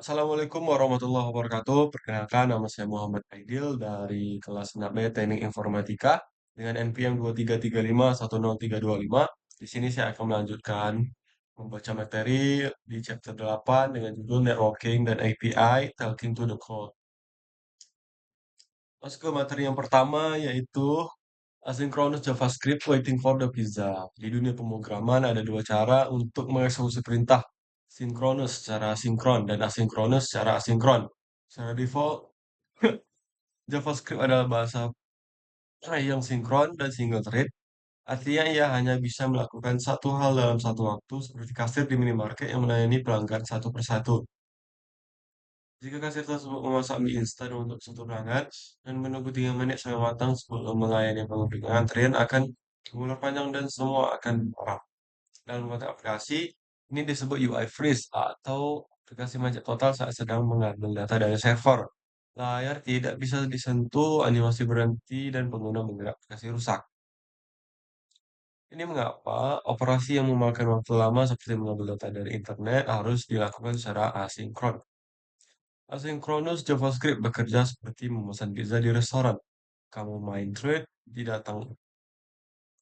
Assalamualaikum warahmatullahi wabarakatuh. Perkenalkan, nama saya Muhammad Aidil dari kelas 6B Teknik Informatika dengan NPM 23351035. Di sini saya akan melanjutkan membaca materi di chapter 8 dengan judul Networking dan API Talking to the Cloud. Masuk ke materi yang pertama yaitu Asynchronous JavaScript Waiting for the Pizza. Di dunia pemrograman ada dua cara untuk mengeksekusi perintah. Sinkronus secara sinkron dan asinkronus secara asinkron. Secara default, JavaScript adalah bahasa yang sinkron dan single thread. Artinya ia hanya bisa melakukan satu hal dalam satu waktu, seperti kasir di minimarket yang melayani pelanggan satu persatu. Jika kasir tersebut memasak mie instan untuk satu pelanggan dan menunggu 3 menit sampai matang sebelum melayani pengemudi, antrian akan mengular panjang dan semua akan parah. Dalam konteks aplikasi, ini disebut UI freeze atau aplikasi macet total saat sedang mengambil data dari server. Layar tidak bisa disentuh, animasi berhenti, dan pengguna mengira aplikasi rusak. Ini mengapa operasi yang memakan waktu lama seperti mengambil data dari internet harus dilakukan secara asinkron. Asynchronous JavaScript bekerja seperti memesan pizza di restoran. Kamu main thread, didatang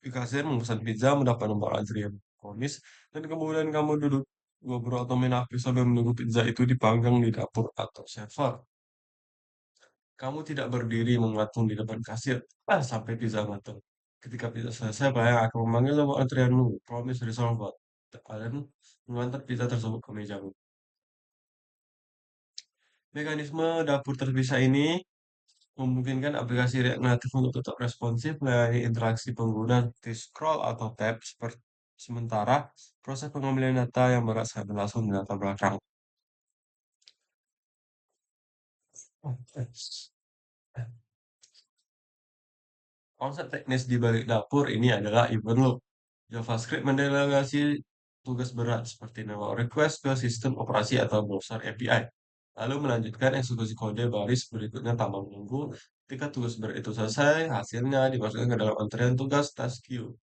di kasir memesan pizza, mendapat nomor antrian kronis, dan kemudian kamu duduk ngobrol atau main HP sambil menunggu pizza itu dipanggang di dapur atau server. Kamu tidak berdiri menggantung di depan kasir sampai pizza matang. Ketika pizza selesai, pelayan akan memanggil nomor antrianmu, promise resolved, dan mengantar pizza tersebut ke mejamu. Mekanisme dapur terpisah ini memungkinkan aplikasi React Native untuk tetap responsif melayani interaksi pengguna seperti scroll atau tab seperti sementara proses pengambilan data yang berat sangat berlangsung di latar belakang. Konsep teknis di balik dapur ini adalah event loop. JavaScript mendelegasi tugas berat seperti network request ke sistem operasi atau browser API. Lalu melanjutkan eksekusi kode baris berikutnya tanpa menunggu. Ketika tugas berat itu selesai, hasilnya dimasukkan ke dalam antrian tugas task queue.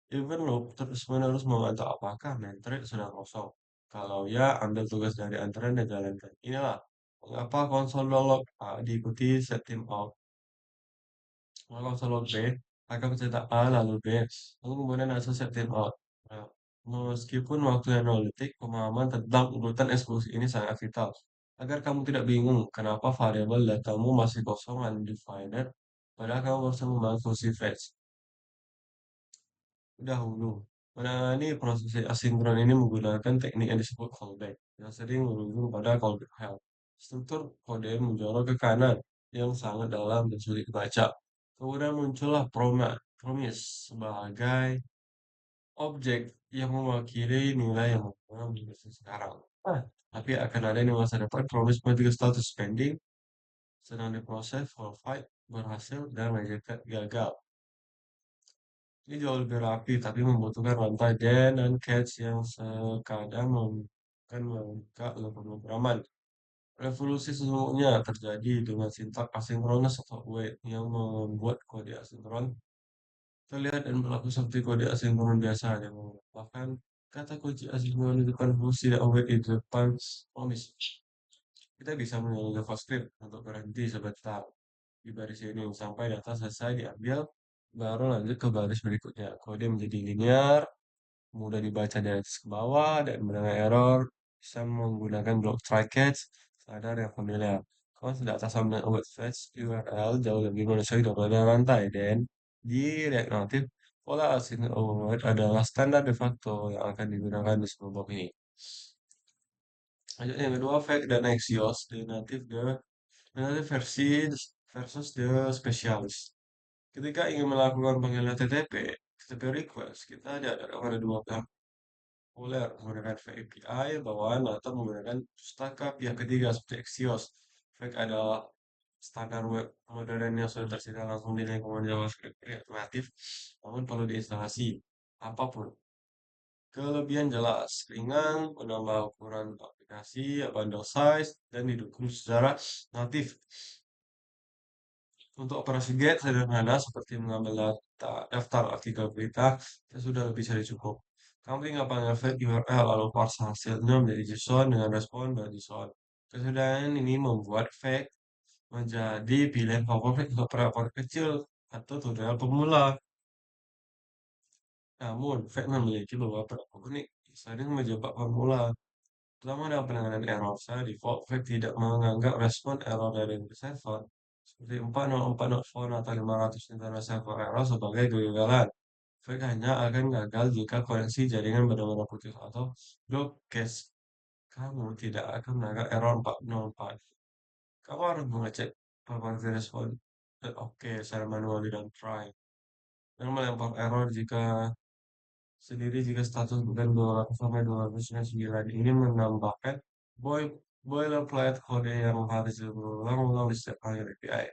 Event loop terus-menerus memantau apakah main thread sudah kosong. Kalau ya, ambil tugas dari antrean dan jalankan. Inilah mengapa konsol log diikuti set time out. Kalau konsol log B akan mencetak A lalu B, lalu kemudian hasil set time out. Nah, meskipun waktunya 0 detik, pemahaman tentang urutan eksekusi ini sangat vital. Agar kamu tidak bingung kenapa variabel datamu masih kosong undefined, padahal kamu harus membangun fungsi fetch. Dahulu, menangani proses asinkron ini menggunakan teknik yang disebut callback, yang sering berujung pada callback help. Struktur kode menjorok ke kanan, yang sangat dalam dan sulit dibaca. Kemudian muncullah promise sebagai objek yang mewakili nilai yang mengulang di versi sekarang. Tapi akan ada di masa depan promise medical status pending, sedang diproses, verified, berhasil, dan rejected gagal. Ini jauh lebih rapi, tapi membutuhkan rantai den dan catch yang sekadang akan membuka pemrograman. Revolusi sesungguhnya terjadi dengan sintak asinkronus atau await yang membuat kode asinkron terlihat dan berlaku seperti kode asinkron biasa yang merupakan kata kunci asinkron di depan fungsi dan await di depan promise. Kita bisa menyalakan JavaScript untuk berhenti sebentar di baris ini sampai data selesai diambil, baru lanjut ke baris berikutnya. Kode menjadi linear, mudah dibaca dari atas ke bawah, dan mendengar error bisa menggunakan blok try catch, standar yang familiar. Kalau tidak atas sama await fetch URL jauh lebih manusiawi daripada rantai, dan di React Native, pola async await adalah standar de facto yang akan digunakan di semua blok ini. Lanjut yang kedua, fake dan Axios, di native versi versus the specialist. Ketika ingin melakukan panggilan HTTP request, kita dihadapkan pada dua pihak populer menggunakan fake API bawaan atau menggunakan pustaka pihak ketiga seperti Axios. Fake adalah standar web modern yang sudah tersedia langsung di lingkungan JavaScript natif, namun perlu diinstalasi apapun. Kelebihan jelas, ringan, menambah ukuran aplikasi, bundle size, dan didukung secara natif. Untuk operasi get sederhana seperti mengambil daftar artikel berita, saya sudah lebih dari cukup. Kamu tinggal panggil fetch URL lalu parse hasilnya menjadi JSON dengan respon dan JSON. Kesudahan ini membuat fake menjadi pilihan favorit untuk operator kecil atau tutorial pemula. Namun, fake memiliki beberapa unik, sering menjebak pemula. Pertama dalam penanganan error, saya default fake tidak menganggap respon error dari server seperti 404.0 atau 500 internet server error sebagai kegagalan. Fake hanya akan gagal jika koneksi jaringan benar-benar putus atau blockage. Kamu tidak akan menganggap error 404. Kamu harus mengecek performance respon. Oke, secara manual dan try. Dan melempar error jika status bukan 200 sampai 299 ini menambahkan boy boilerplate kode yang harus diulang-ulang di setiap kali API.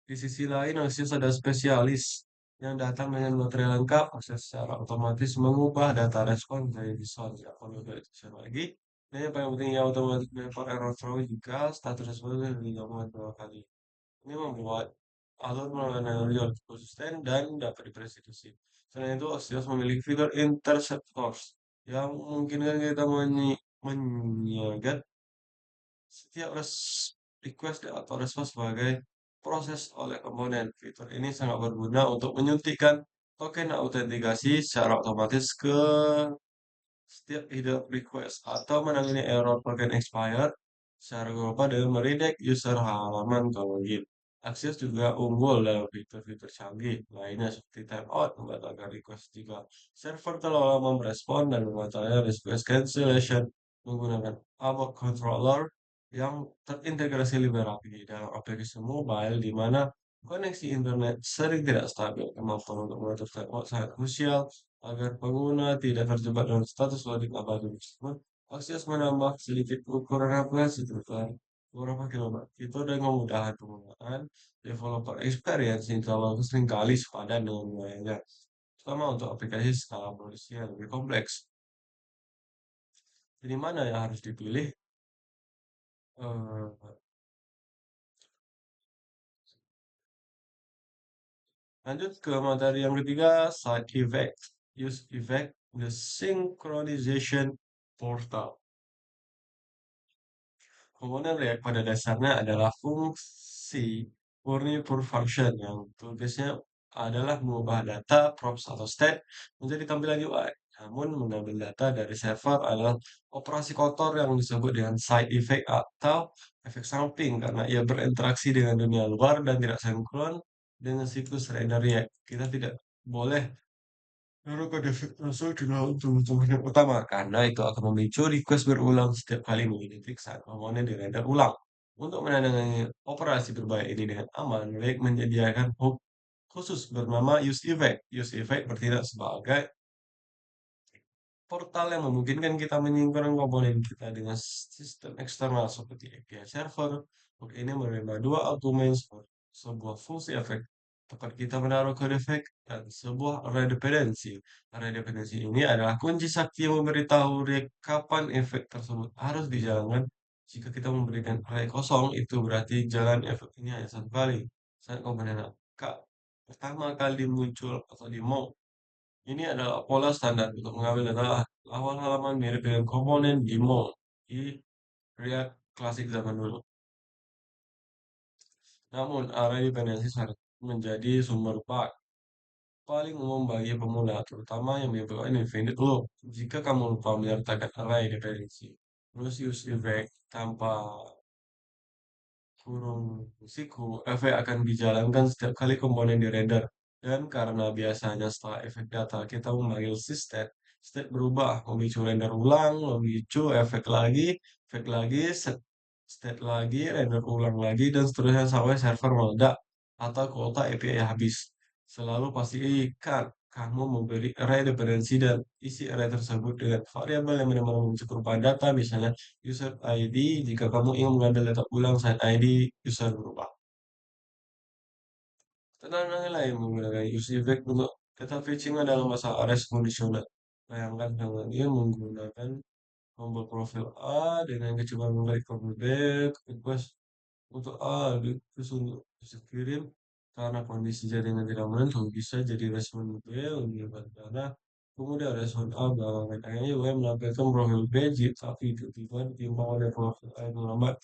Di sisi lain, Axios ada spesialis yang datang dengan material lengkap, akses secara otomatis mengubah data respon dari source ya, kalau itu lagi. Dan yang paling penting ya otomatis melempar error throw jika status respon digabungkan dua kali. Ini membuat alur mengalir konsisten dan dapat dipersekusi. Selain itu, Axios memiliki fitur interceptors yang memungkinkan kita menyegat setiap request atau respons sebagai proses oleh komponen. Fitur ini sangat berguna untuk menyuntikkan token autentikasi secara otomatis ke setiap ide request atau menangani error token expired secara global dengan meredact user halaman login. Akses juga unggul dalam fitur-fitur canggih lainnya seperti timeout membatalkan request jika server telah lama merespon dan membatalkan request cancellation menggunakan ABAP controller yang terintegrasi lebih rapi dalam aplikasi mobile di mana koneksi internet sering tidak stabil. Kemampuan untuk mengatur timeout sangat krusial agar pengguna tidak terjebak dalam status loading abadi tersebut. Akses menambah sedikit ukuran aplikasi terutama beberapa kilometer. Itu dengan memudahkan penggunaan developer experience yang terlalu seringkali sepadan dengan wilayahnya, terutama untuk aplikasi skala produksi yang lebih kompleks. Jadi mana yang harus dipilih? Eh, Lanjut ke materi yang ketiga, side effect. Use effect, the synchronization portal. Komponen React pada dasarnya adalah fungsi murni pure function yang tugasnya adalah mengubah data, props, atau state menjadi tampilan UI. Namun, mengambil data dari server adalah operasi kotor yang disebut dengan side effect atau efek samping karena ia berinteraksi dengan dunia luar dan tidak sinkron dengan siklus render React. Kita tidak boleh naruh kode langsung di dalam komponen utama karena itu akan memicu request berulang setiap kali mengidentifikasi saat komponen dirender ulang. Untuk menandai operasi berbahaya ini dengan aman, Rake menyediakan hook khusus bernama Use Effect. Use Effect bertindak sebagai portal yang memungkinkan kita menyingkronkan komponen kita dengan sistem eksternal seperti API server. Hook ini menerima dua argumen sebuah fungsi efek tempat kita menaruh kode efek dan sebuah array dependency. Array dependency ini adalah kunci sakti yang memberitahu React kapan efek tersebut harus dijalankan. Jika kita memberikan array kosong, itu berarti jalan efek ini hanya satu kali. Saat komponen K pertama kali muncul atau di mount, ini adalah pola standar untuk mengambil data awal halaman mirip dengan komponen di mode di React klasik zaman dulu. Namun, array dependency harus menjadi sumber bug paling umum bagi pemula, terutama yang menyebabkan infinite loop. Jika kamu lupa menyertakan array dependency, terus use effect tanpa kurung siku, efek akan dijalankan setiap kali komponen di-render. Dan karena biasanya setelah efek data kita memanggil si state, state berubah, memicu render ulang, memicu efek lagi, state lagi, render ulang lagi, dan seterusnya sampai server meledak atau kuota API habis. Selalu pastikan kamu memberi array dependensi dan isi array tersebut dengan variabel yang benar-benar mencukupi berupa data, misalnya user ID jika kamu ingin mengambil data ulang saat ID user berubah. Tantangan lain menggunakan use effect untuk data fetching adalah masalah array conditional. Bayangkan dengan dia menggunakan tombol profil A dengan kecuali memberi tombol B request untuk A terus untuk bisa kirim karena kondisi jaringan tidak menentu bisa jadi respon B menyebabkan Kemudian respon A bahwa katanya UI menampilkan profil B, tapi tiba-tiba ditimbang oleh profil A yang lambat.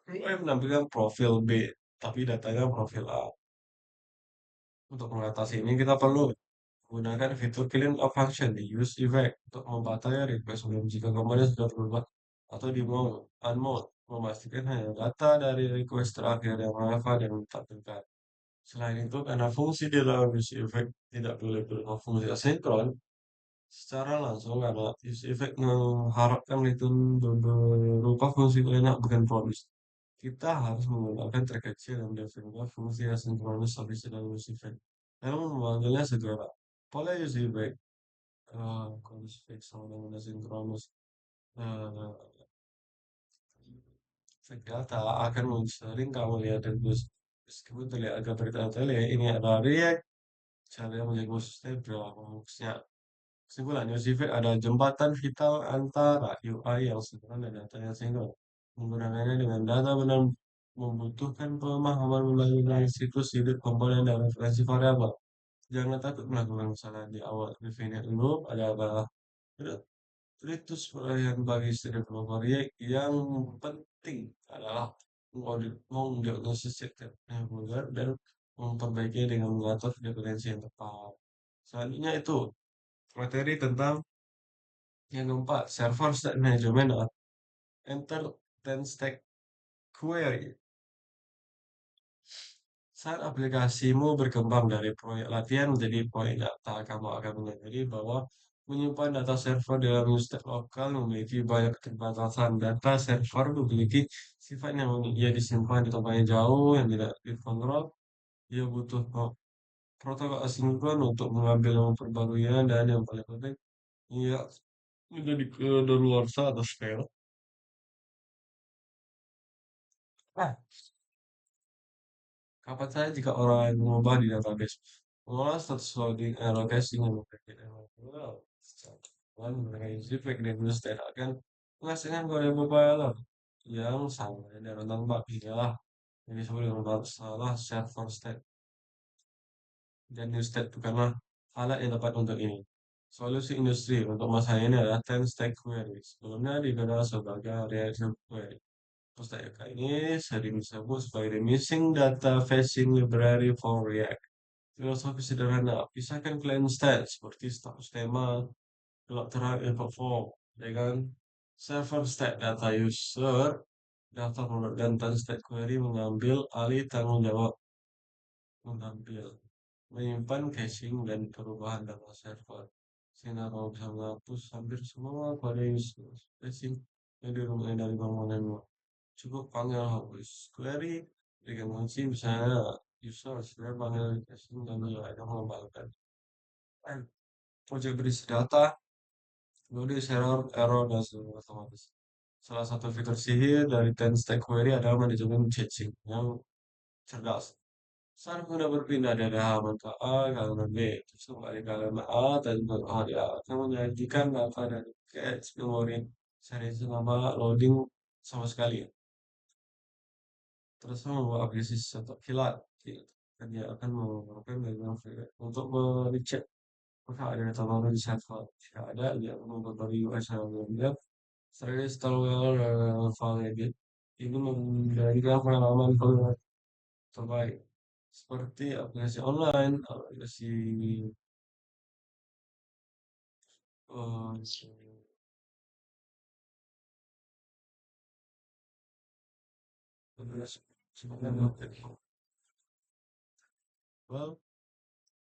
UI menampilkan profil B, tapi datanya profil A. Untuk mengatasi ini kita perlu gunakan fitur clean up function di use effect untuk membatasi request sebelum jika komponen sudah berubah atau di mode unmode memastikan hanya data dari request terakhir yang relevan dan ditampilkan. Selain itu, karena fungsi di dalam use effect tidak boleh berupa fungsi asinkron secara langsung karena use effect mengharapkan itu berupa fungsi enak bukan promise. Kita harus menggunakan tag kecil yang mendefinisikan fungsi asinkronus habis dalam use effect. Lalu memanggilnya segera. Pola use effect kondisi fix sama dengan asinkronus data akan sering kamu lihat dan terus meskipun terlihat agak bertele-tele ini adalah react cara yang menjaga stable fokusnya. Kesimpulan, Yosifik ada jembatan vital antara UI yang sederhana dan data yang sinkron. Menggunakannya dengan data benar membutuhkan pemahaman mengenai siklus hidup komponen dan referensi variabel. Jangan takut melakukan kesalahan di awal. Definite loop adalah ritus perayaan bagi setiap proyek yang penting adalah mendiagnosis setiap reguler dan memperbaiki dengan mengatur frekuensi yang tepat. Selanjutnya itu materi tentang yang keempat, server state management atau enter dan stack query. Saat aplikasimu berkembang dari proyek latihan menjadi proyek nyata, kamu akan menyadari bahwa menyimpan data server dalam stack lokal memiliki banyak keterbatasan. Data server memiliki sifat yang unik. Ia disimpan di tempat yang jauh, yang tidak dikontrol. Ia butuh protokol asinkron untuk mengambil dan memperbaruinya, dan yang paling penting, ia menjadi kedaluarsa atau scale. Kapan saja jika orang lain mengubah di database, mengolah status loading, error caching, dan memperbaiki error. Well, dan mengenai Zipek dan Bluestate akan menghasilkan kode compiler yang sama dan rentan bug. Inilah yang disebut dengan masalah server state dan new state bukanlah alat yang tepat untuk ini. Solusi industri untuk masalah ini adalah 10 stack query. Sebelumnya dikenal sebagai reaction query. Pustaka ini sering disebut sebagai the missing data fetching library for React. Filosofi sederhana, pisahkan client state seperti status tema, bilateral info form, dengan server state data user, data produk dan state query mengambil alih tanggung jawab mengambil, menyimpan caching dan perubahan data server. Sehingga kamu bisa menghapus hampir semua kode user caching yang dirumah dari bangunanmu. Cukup panggil hapus query dengan kunci misalnya user sudah panggil caching dan nilai yang mengembangkan. Project berisi data, nulis error, error dan seluruh otomatis. Salah satu fitur sihir dari Ten Stack Query adalah manajemen caching yang cerdas. Saat pengguna berpindah dari halaman ke A ke halaman B, terus kembali ke halaman A dan dia akan menyajikan data dari cache memori seri selama loading sama sekali. Terus membawa aplikasi satu kilat gitu. Dan dia akan menggunakan background file untuk mengecek apakah ada data baru di server. Jika ada, dia akan memperbarui UI secara diam. Setelah install file edit, ini memberikan pengalaman terbaik seperti aplikasi online, aplikasi aplikasi sebenarnya well,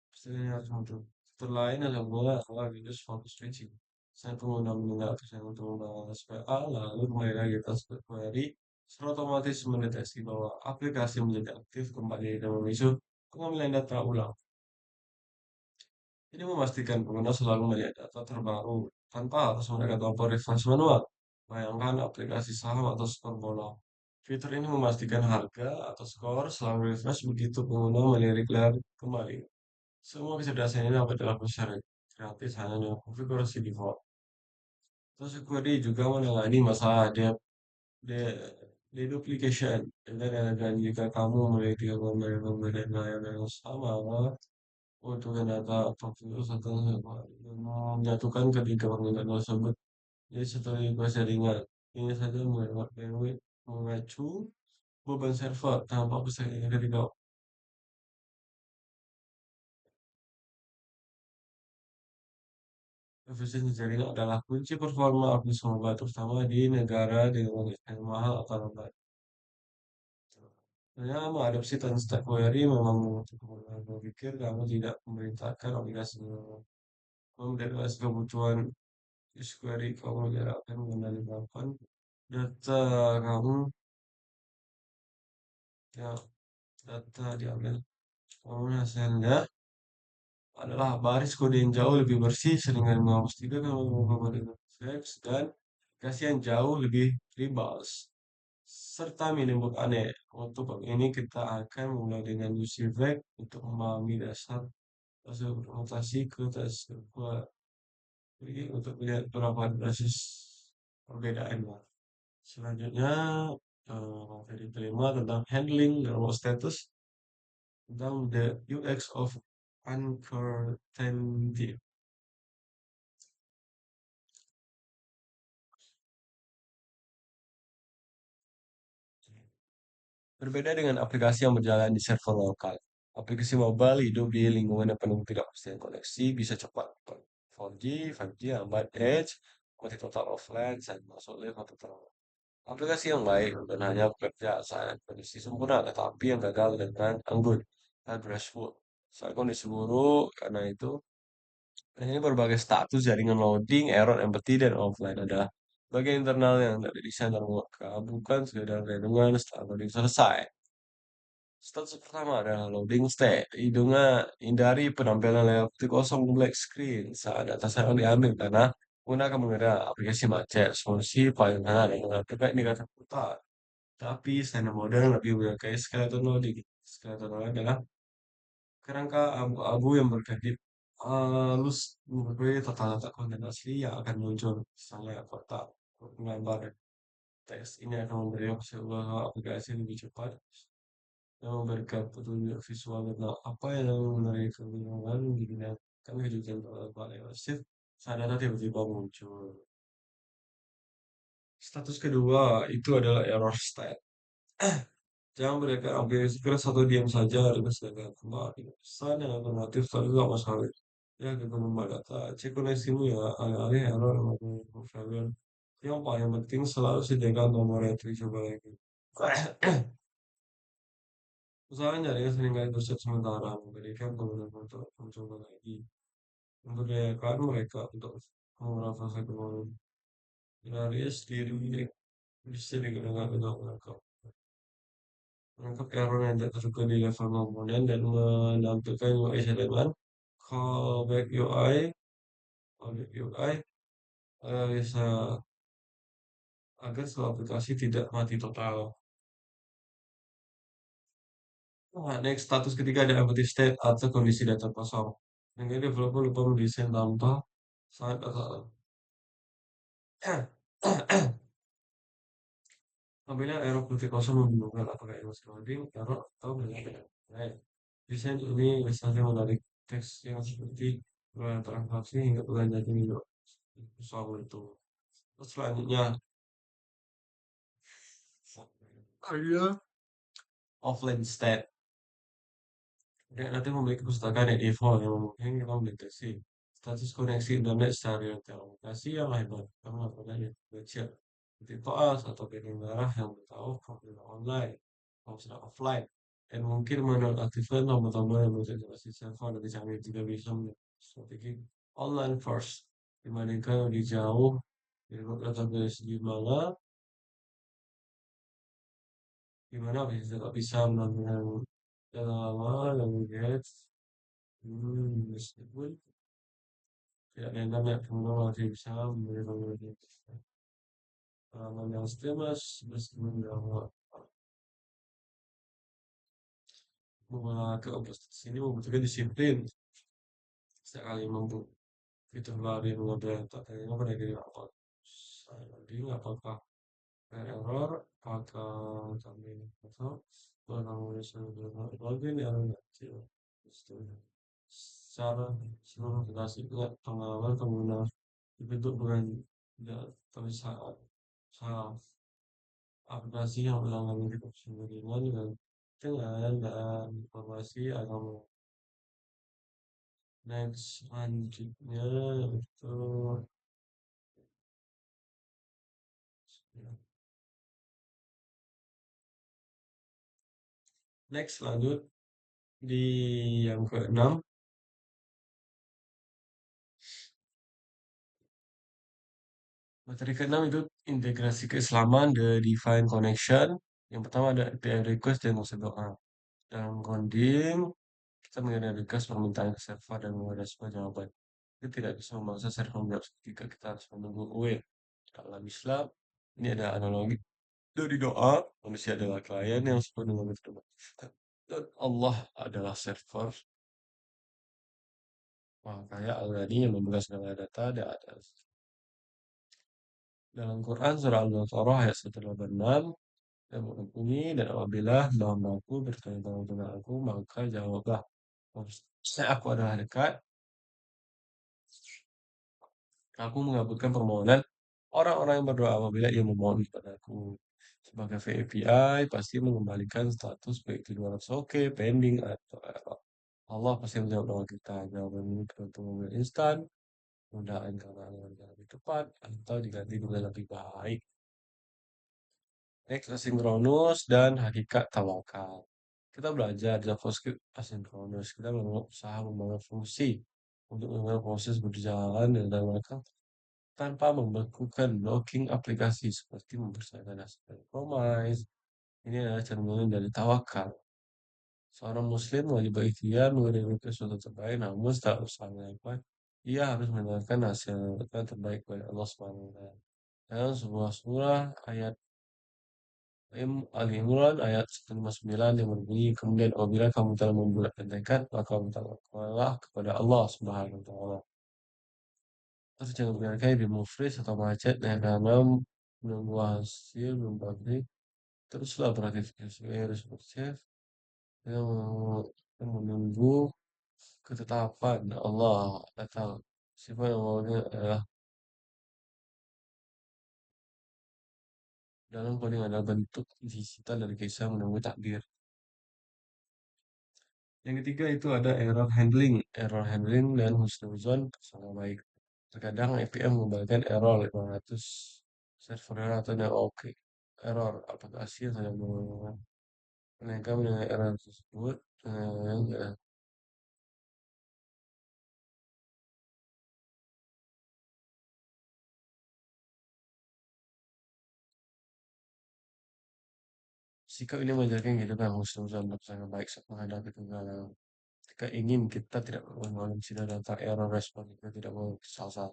setidaknya harus muncul. Fitur lain adalah Windows Focus Switching. Saya pengguna mendengar saya untuk membahas PA, lalu mulai lagi atas query, secara otomatis mendeteksi bahwa aplikasi menjadi aktif kembali dan memicu pengambilan data ulang. Ini memastikan pengguna selalu melihat data terbaru tanpa harus menekan tombol refresh manual. Bayangkan aplikasi saham atau skor bola. Fitur ini memastikan harga atau skor selalu refresh begitu pengguna melirik layar kembali. Semua kecerdasan ini dapat dilakukan secara gratis hanya dengan konfigurasi default. Terus query juga menangani masalah de- deduplication. Dan jika kamu memiliki pemberian layar yang sama, untuk data profil atau menyatukan ketiga permintaan tersebut. Jadi setelah request jaringan, ini saja menghemat bandwidth, mengacu beban server tanpa persaingan ketika efisiensi jaringan adalah kunci performa aplikasi mobile, terutama di negara dengan yang mahal atau lambat. Saya mengadopsi Stack Query memang untuk kemudahan berpikir, kamu tidak memerintahkan aplikasi mendeteksi kebutuhan query, kamu tidak akan mengendalikan data kamu, ya data diambil, kamu hasilnya adalah baris kode yang jauh lebih bersih, sehingga menghapus tidak kalau menggunakan teks dan aplikasi yang jauh lebih tribals serta minimum aneh. Untuk bab ini kita akan mulai dengan UC Vec untuk memahami dasar hasil mutasi ke tes kedua. Jadi untuk melihat beberapa basis perbedaannya. Selanjutnya, materi kelima tentang handling dan status tentang the UX of uncertainty. Berbeda dengan aplikasi yang berjalan di server lokal. Aplikasi mobile hidup di lingkungan yang penuh tidak ketidakpastian koneksi, bisa cepat 4G, 5G, lambat edge, mati total offline, saat masuk live atau terlalu. Aplikasi yang baik dan hanya bekerja saat kondisi sempurna, tetapi yang gagal dengan anggun dan restful. Saat kondisi buruk, karena itu, ini berbagai status jaringan loading, error, empty, dan offline adalah bagian internal yang dari desain terbuka, bukan sekedar renungan setelah loading selesai. Status pertama adalah loading state. Hindari penampilan layar putih kosong black screen saat data saya diambil karena gunakan menggunakan aplikasi macet. Solusi paling sederhana adalah mengaktifkan indikator putar. Tapi standar modern lebih menyukai skeleton loading. Skeleton loading adalah kerangka abu-abu yang berkedip halus memberi tata-tata konten asli yang akan muncul. Misalnya kotak, gambar, teks ini akan memberi sebuah aplikasi lebih cepat yang memberikan petunjuk visual tentang apa yang menarik kebingungan dan kami kejutan paling masif saat data tiba-tiba muncul. Status kedua itu adalah error state. Jangan berikan aplikasi keras atau diam saja dengan segala kembali. Pesan yang otomatis selalu sama sekali. Ya, kita membaca data. Cek koneksimu ya, alih-alih error maupun failure. Yang paling penting selalu sediakan nomor retri coba lagi. Usahakan jaringan seringkali bersih sementara, memberikan kemudahan untuk mencoba lagi. Memberdayakan mereka untuk mengurangi fase kembali. Berlarian diri bisa digunakan untuk menangkap error yang tidak terduga di level komponen dan menampilkan UI halaman callback UI, callback UI bisa agar sebuah aplikasi tidak mati total. Nah, next status ketiga ada empty state atau kondisi data kosong. Yang ini developer lupa mendesain tanpa saat atau apabila error putih kosong membingungkan apakah error loading, error atau banyak. Nah, desain ini misalnya menarik teks yang seperti transaksi hingga pertanyaan ini soal itu. Terus selanjutnya ada offline state. Dia nanti memiliki pustakaan yang default yang memungkinkan kita mendeteksi status koneksi internet secara real time. Aplikasi yang hebat, kamu melakukan yang baca titik koas atau piring merah yang beritahu profil online, kalau sedang offline. Dan mungkin menonaktifkan tombol-tombol yang menjadi server dari canggih tidak bisa mendeteksi strategi online first dibandingkan lebih jauh dari database di mana bisa melakukan data lama yang get meskipun tidak dianggap banyak pengguna masih bisa memberi penggunaan pengalaman yang streamers meskipun bahwa menggunakan operasi ini membutuhkan disiplin sekali mampu fitur baru yang mengambil data ini pada diri apa jadi apakah error apakah kami atau bahkan bisa login error kecil secara seluruh aplikasinya pengalaman pengguna dibentuk dengan tidak terlihat aplikasi yang melanggar jaringan dengan dan informasi atau next selanjutnya itu next lanjut di yang keenam. Materi keenam itu integrasi keislaman, the divine connection. Yang pertama ada API request dan maksud doa. Dalam coding, kita mengirim request permintaan ke server dan mengulas sebuah jawaban. Itu tidak bisa memaksa server menjawab ketika kita harus menunggu await. Dalam Islam, ini ada analogi dari doa, manusia adalah klien yang sepenuhnya berdoa. Dan Allah adalah server, makanya Allah yang membuka segala data dan ada. Dalam Quran surah Al-Baqarah ayat 186 dan berbunyi dan apabila hambaku bertanya tentang aku maka jawablah saya aku adalah dekat aku mengabulkan permohonan orang-orang yang berdoa apabila ia memohon kepadaku sebagai API pasti mengembalikan status baik di luar oke pending atau error. Allah pasti menjawab doa kita jawaban ini beruntung mobil instan mudahan karena yang lebih tepat atau diganti dengan lebih baik. Next, asinkronus dan hakikat tawakal. Kita belajar JavaScript asinkronus. Kita berusaha membangun fungsi untuk mengenal proses berjalan dan mereka tanpa membekukan blocking aplikasi seperti mempercayakan hasil compromise. Ini adalah cerminan dari tawakal. Seorang muslim wajib ikhtiar mengirimkan sesuatu terbaik, namun setelah usaha apa, ia harus mendengarkan hasil yang terbaik dari Allah SWT. Dalam sebuah surah ayat Ali Imran ayat 159 yang berbunyi, kemudian apabila kamu telah membulatkan tekad, maka bertawakkallah kepada Allah Subhanahu wa taala. Terus jangan biarkan di freeze atau macet yang dalam menunggu hasil belum pabrik. Teruslah beraktivitas responsif yang yang menunggu ketetapan Allah datang. Sifat yang maunya adalah dalam coding adalah bentuk digital dari kisah menunggu takdir. Yang ketiga itu ada error handling dan husnuzon sama baik. Terkadang APM mengembalikan error 500 server error atau yang oke. Error aplikasi atau yang mereka menilai error tersebut ya, sikap ini mengajarkan kita tentang husnuzon bersama baik saat menghadapi kegagalan. Jika ingin kita tidak mengalami data error respon kita tidak mau salah.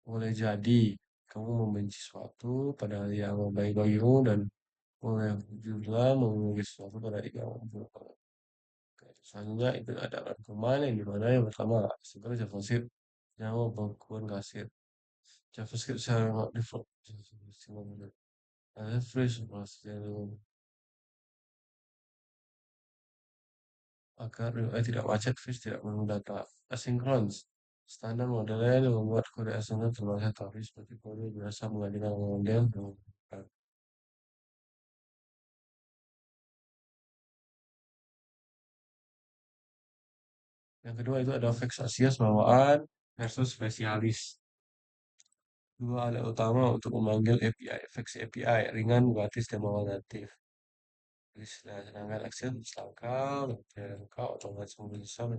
Boleh jadi kamu membenci sesuatu padahal yang baik bagimu dan boleh juga memiliki sesuatu pada yang buruk. Selanjutnya itu ada rangkuman yang dimana yang pertama sebenarnya JavaScript yang membangun kasir. JavaScript secara default ada fresh agar UI tidak macet, fresh tidak menunggu data asynchronous. Standar modelnya yang membuat kode asynchronous terlihat tapi seperti kode biasa menggantikan model. Yang kedua itu ada fix Asias bawaan versus spesialis. Dua alat utama untuk memanggil API, fix API, ringan, gratis, dan bawaan natif. Jadi sedangkan Excel misalkan, kau otomatis bisa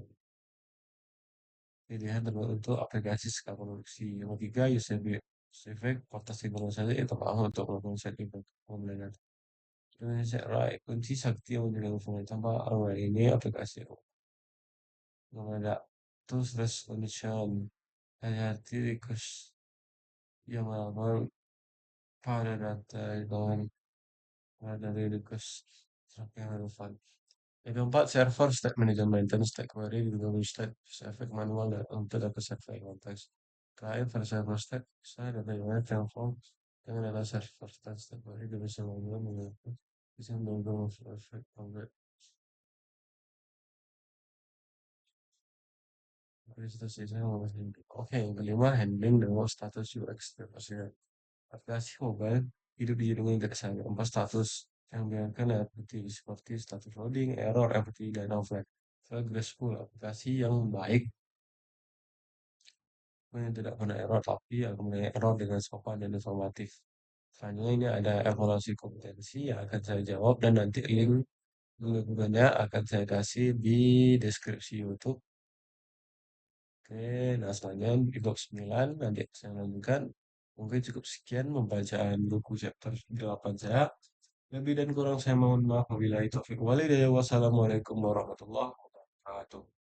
pilihan terbentuk aplikasi skala produksi. Yang ketiga, USB Civic, portas sinkronisasi itu mau untuk melakukan setting pembelajaran. Indonesia Rai, kunci sakti yang menjaga fungsi tanpa arwah ini aplikasi yang ada terus resolution hati-hati request yang melakukan pada data dengan dari request yang relevan. Yang keempat, server state manager maintenance state query di Google State efek manual dan untuk data server yang konteks. Terakhir, pada server state bisa data yang transform dengan data server state query dan bisa manual menggunakan bisa menggunakan efek konkret. Itu sih saya mau bahas handling. Oke, yang kelima handling dengan status UX development. Aplikasi mobile hidup di lingkungan internet empat status yang diangkat seperti status loading, error, FTP, dan offline. File graceful, aplikasi yang baik yang tidak pernah error, tapi akan mengenai error dengan sopan dan informatif. Selanjutnya ini ada evaluasi kompetensi yang akan saya jawab dan nanti link-nya akan saya kasih di deskripsi YouTube. Oke, nah selanjutnya di bab 9 nanti saya lanjutkan. Mungkin cukup sekian pembacaan buku chapter 8 saya. Lebih dan kurang saya mohon maaf. Wabillahi taufiq walhidayah. Wassalamualaikum warahmatullahi wabarakatuh.